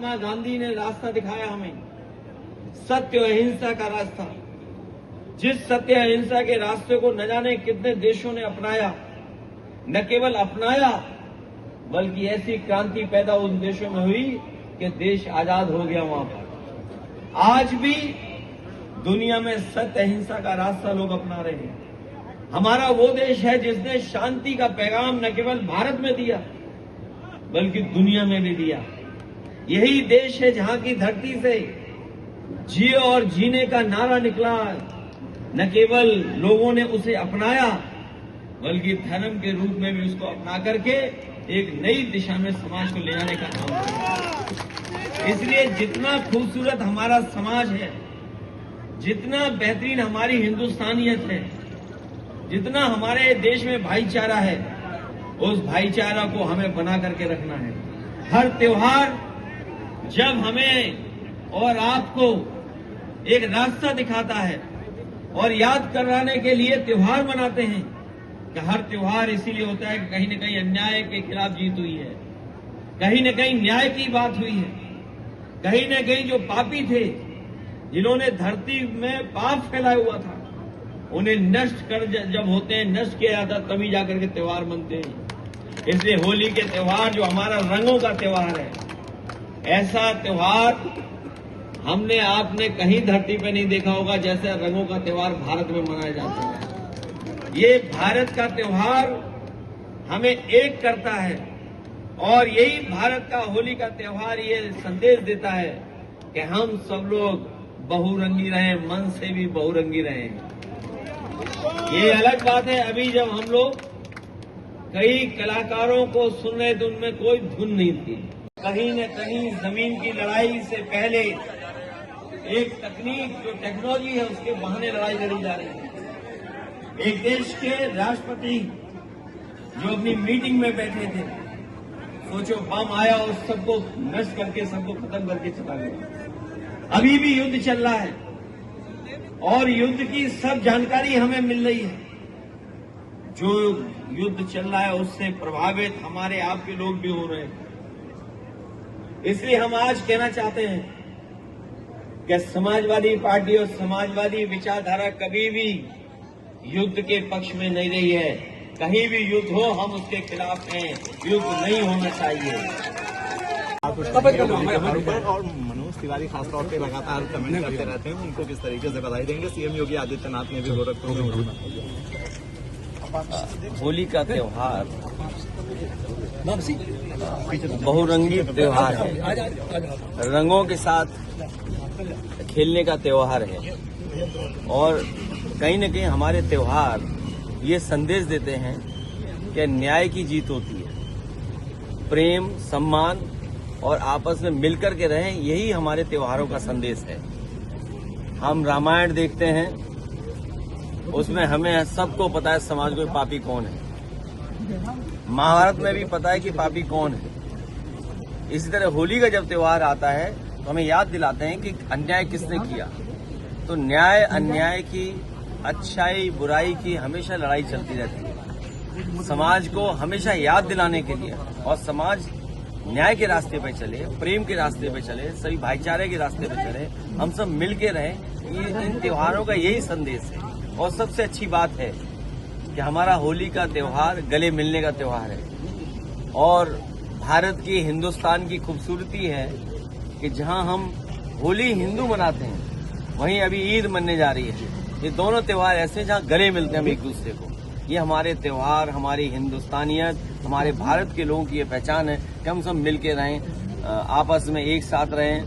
महात्मा गांधी ने रास्ता दिखाया हमें, सत्य और अहिंसा का रास्ता। जिस सत्य अहिंसा के रास्ते को न जाने कितने देशों ने अपनाया, न केवल अपनाया बल्कि ऐसी क्रांति पैदा उन देशों में हुई कि देश आजाद हो गया। वहां पर आज भी दुनिया में सत्य अहिंसा का रास्ता लोग अपना रहे हैं। हमारा वो देश है जिसने शांति का पैगाम न केवल भारत में दिया बल्कि दुनिया में भी दिया। यही देश है जहां की धरती से जियो और जीने का नारा निकला। न केवल लोगों ने उसे अपनाया बल्कि धर्म के रूप में भी उसको अपना करके एक नई दिशा में समाज को ले जाने का काम किया। इसलिए जितना खूबसूरत हमारा समाज है, जितना बेहतरीन हमारी हिंदुस्तानियत है, जितना हमारे देश में भाईचारा है, उस भाईचारा को हमें बना करके रखना है। हर त्योहार जब हमें और आपको एक रास्ता दिखाता है और याद कराने के लिए त्योहार मनाते हैं कि हर त्योहार इसीलिए होता है कि कहीं न कहीं अन्याय के खिलाफ जीत हुई है, कहीं न कहीं न्याय की बात हुई है, कहीं न कहीं जो पापी थे, जिन्होंने धरती में पाप फैलाया हुआ था, उन्हें नष्ट कर जब होते हैं, नष्ट किया जाता तभी जाकर के त्योहार मनते हैं। इसलिए होली के त्योहार जो हमारा रंगों का त्योहार है, ऐसा त्योहार हमने आपने कहीं धरती पे नहीं देखा होगा जैसे रंगों का त्योहार भारत में मनाया जाता है। ये भारत का त्योहार हमें एक करता है और यही भारत का होली का त्योहार ये संदेश देता है कि हम सब लोग बहुरंगी रहें, मन से भी बहुरंगी रहें। ये अलग बात है, अभी जब हम लोग कई कलाकारों को सुन रहे थे उनमें कोई धुन नहीं थी। कहीं न कहीं जमीन की लड़ाई से पहले एक तकनीक जो टेक्नोलॉजी है उसके बहाने लड़ाई लड़ी जा रही है। एक देश के राष्ट्रपति जो अपनी मीटिंग में बैठे थे, सोचो बम आया और सबको नष्ट करके सबको खत्म करके चला गया। अभी भी युद्ध चल रहा है और युद्ध की सब जानकारी हमें मिल रही है। जो युद्ध चल रहा है उससे प्रभावित हमारे आपके लोग भी हो रहे हैं। इसलिए हम आज कहना चाहते हैं कि समाजवादी पार्टी और समाजवादी विचारधारा कभी भी युद्ध के पक्ष में नहीं रही है। कहीं भी युद्ध हो हम उसके खिलाफ हैं, युद्ध नहीं होना चाहिए। और मनोज तिवारी खासतौर पे लगातार कमेंट करते रहते हैं, उनको किस तरीके से बधाई देंगे? सीएम योगी आदित्यनाथ ने भी गोरखपुर में होली का त्योहार बहुरंगी त्योहार है, रंगों के साथ खेलने का त्योहार है और कहीं न कहीं हमारे त्योहार ये संदेश देते हैं कि न्याय की जीत होती है, प्रेम, सम्मान और आपस में मिलकर के रहें, यही हमारे त्योहारों का संदेश है। हम रामायण देखते हैं, उसमें हमें सबको पता है समाज में पापी कौन है। महाभारत में भी पता है कि पापी कौन है। इसी तरह होली का जब त्योहार आता है तो हमें याद दिलाते हैं कि अन्याय किसने किया। तो न्याय अन्याय की, अच्छाई बुराई की हमेशा लड़ाई चलती रहती है। समाज को हमेशा याद दिलाने के लिए और समाज न्याय के रास्ते पे चले, प्रेम के रास्ते पे चले, सभी भाईचारे के रास्ते पे चले, हम सब मिल के रहें, ये इन त्योहारों का यही संदेश है। और सबसे अच्छी बात है कि हमारा होली का त्योहार गले मिलने का त्योहार है और भारत की, हिंदुस्तान की खूबसूरती है कि जहां हम होली हिंदू मनाते हैं वहीं अभी ईद मनने जा रही है। ये दोनों त्योहार ऐसे हैं जहां गले मिलते हैं हम एक दूसरे को। ये हमारे त्योहार, हमारी हिंदुस्तानियत, हमारे भारत के लोगों की ये पहचान है कि हम सब मिल के रहें, आपस में एक साथ रहें,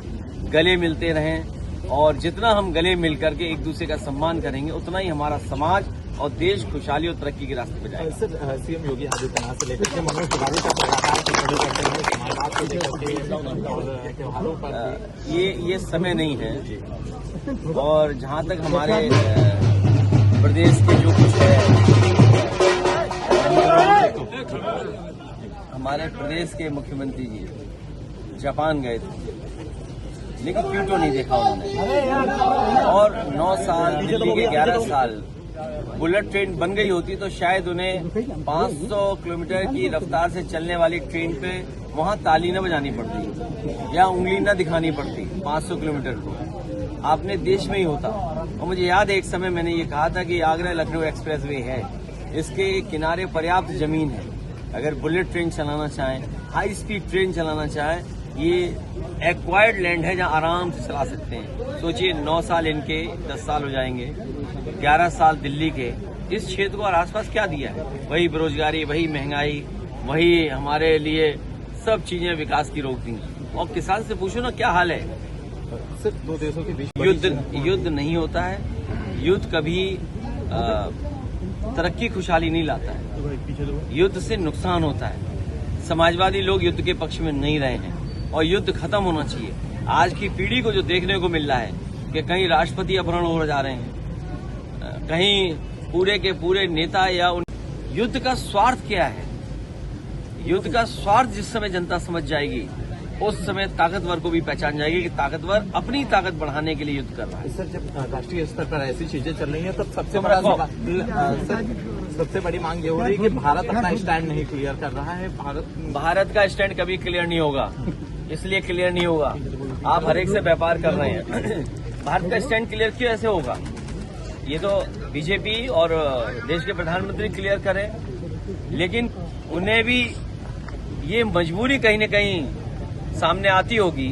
गले मिलते रहें और जितना हम गले मिल करके एक दूसरे का सम्मान करेंगे उतना ही हमारा समाज और देश खुशहाली और तरक्की के रास्ते पे जाएगा। सर, सीएम योगी आदित्यनाथ से लेकर के मनोज तिवारी का त्योहारों पर ये समय नहीं है। और जहां तक हमारे प्रदेश के जो कुछ है, हमारे प्रदेश के मुख्यमंत्री जी जापान गए थे लेकिन प्लूटो नहीं देखा उन्होंने। और 9 साल, दिल्ली के 11 साल बुलेट ट्रेन बन गई होती तो शायद उन्हें 500 किलोमीटर की रफ्तार से चलने वाली ट्रेन पे वहाँ ताली न बजानी पड़ती या उंगली न दिखानी पड़ती 500 किलोमीटर को, आपने देश में ही होता। और मुझे याद है एक समय मैंने ये कहा था कि आगरा लखनऊ एक्सप्रेसवे है, इसके किनारे पर्याप्त जमीन है, अगर बुलेट ट्रेन चलाना चाहें, हाई स्पीड ट्रेन चलाना चाहें, ये एक्वायर्ड लैंड है जहां आराम से चला सकते हैं। सोचिए 9 साल इनके, 10 साल हो जाएंगे, 11 साल दिल्ली के, इस क्षेत्र को और आसपास क्या दिया है? वही बेरोजगारी, वही महंगाई, वही हमारे लिए सब चीजें विकास की रोक दी। और किसान से पूछो ना क्या हाल है। सिर्फ दो देशों के बीच युद्ध नहीं होता है, युद्ध कभी तरक्की खुशहाली नहीं लाता है, युद्ध से नुकसान होता है। समाजवादी लोग युद्ध के पक्ष में नहीं रहे हैं और युद्ध खत्म होना चाहिए। आज की पीढ़ी को जो देखने को मिल रहा है कि कहीं राष्ट्रपति अपहरण हो जा रहे हैं, कहीं पूरे के पूरे नेता या युद्ध का स्वार्थ क्या है? युद्ध का स्वार्थ जिस समय जनता समझ जाएगी उस समय ताकतवर को भी पहचान जाएगी कि ताकतवर अपनी ताकत बढ़ाने के लिए युद्ध कर रहा है। सर, जब राष्ट्रीय स्तर पर ऐसी चीजें चल रही हैं तब सबसे बड़ा सबसे बड़ी मांग ये हो रही है कि भारत अपना स्टैंड नहीं क्लियर कर रहा है। भारत का स्टैंड कभी क्लियर नहीं होगा, इसलिए क्लियर नहीं होगा, आप हर एक से व्यापार कर रहे हैं। भारत का स्टैंड क्लियर क्यों ऐसे होगा? ये तो बीजेपी और देश के प्रधानमंत्री क्लियर करें, लेकिन उन्हें भी ये मजबूरी कहीं न कहीं सामने आती होगी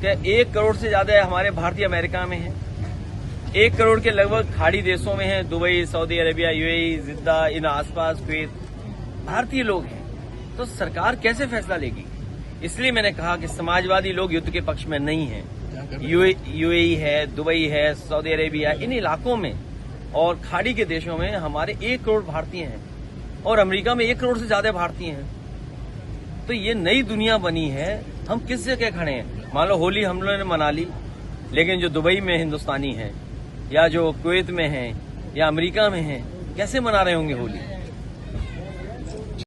कि 1 करोड़ से ज्यादा हमारे भारतीय अमेरिका में हैं, 1 करोड़ के लगभग खाड़ी देशों में हैं, दुबई, सऊदी अरेबिया, यूएई, जिद्दा, इन आसपास कुवैत, भारतीय लोग हैं। तो सरकार कैसे फैसला लेगी? इसलिए मैंने कहा कि समाजवादी लोग युद्ध के पक्ष में नहीं हैं। यूएई है, दुबई है, सऊदी अरेबिया, इन इलाकों में और खाड़ी के देशों में हमारे 1 करोड़ भारतीय हैं और अमेरिका में 1 करोड़ से ज्यादा भारतीय हैं। तो ये नई दुनिया बनी है, हम किस जगह खड़े हैं? मान लो होली हम लोगों ने मना ली, लेकिन जो दुबई में हिंदुस्तानी हैं या जो कुवैत में हैं या अमेरिका में हैं, कैसे मना रहे होंगे होली?